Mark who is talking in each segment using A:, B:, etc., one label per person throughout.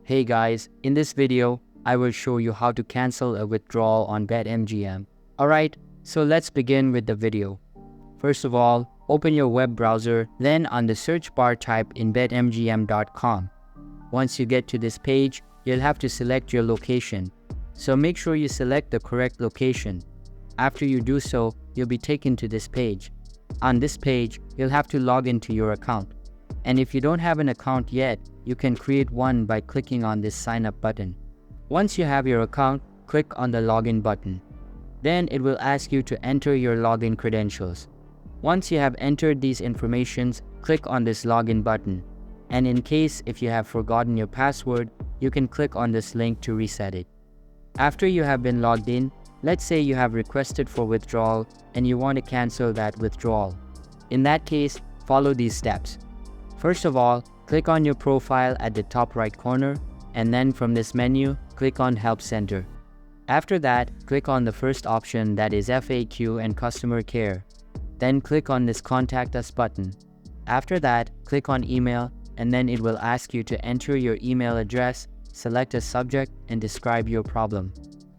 A: Hey guys, in this video, I will show you how to cancel a withdrawal on Betmgm. Alright, so let's begin with the video. First of all, open your web browser, then on the search bar type in betmgm.com. Once you get to this page, you'll have to select your location. So make sure you select the correct location. After you do so, you'll be taken to this page. On this page, you'll have to log into your account. And if you don't have an account yet, you can create one by clicking on this sign up button. Once you have your account, click on the login button. Then it will ask you to enter your login credentials. Once you have entered these informations, click on this login button. And in case if you have forgotten your password, you can click on this link to reset it. After you have been logged in, let's say you have requested for withdrawal and you want to cancel that withdrawal. In that case, follow these steps. First of all, click on your profile at the top right corner, and then from this menu, click on Help Center. After that, click on the first option, that is FAQ and Customer Care. Then click on this Contact Us button. After that, click on Email, and then it will ask you to enter your email address, select a subject, and describe your problem.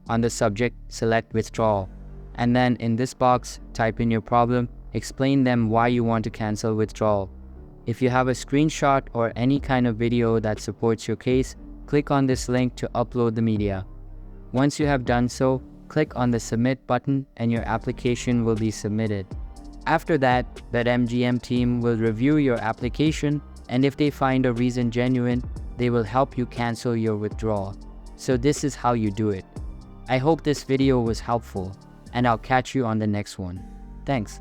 A: On the subject, select Withdrawal. And then in this box, type in your problem, explain them why you want to cancel withdrawal. If you have a screenshot or any kind of video that supports your case, click on this link to upload the media. Once you have done so, click on the Submit button and your application will be submitted. After that, the Betmgm team will review your application, and if they find a reason genuine, they will help you cancel your withdrawal. So this is how you do it. I hope this video was helpful, and I'll catch you on the next one. Thanks.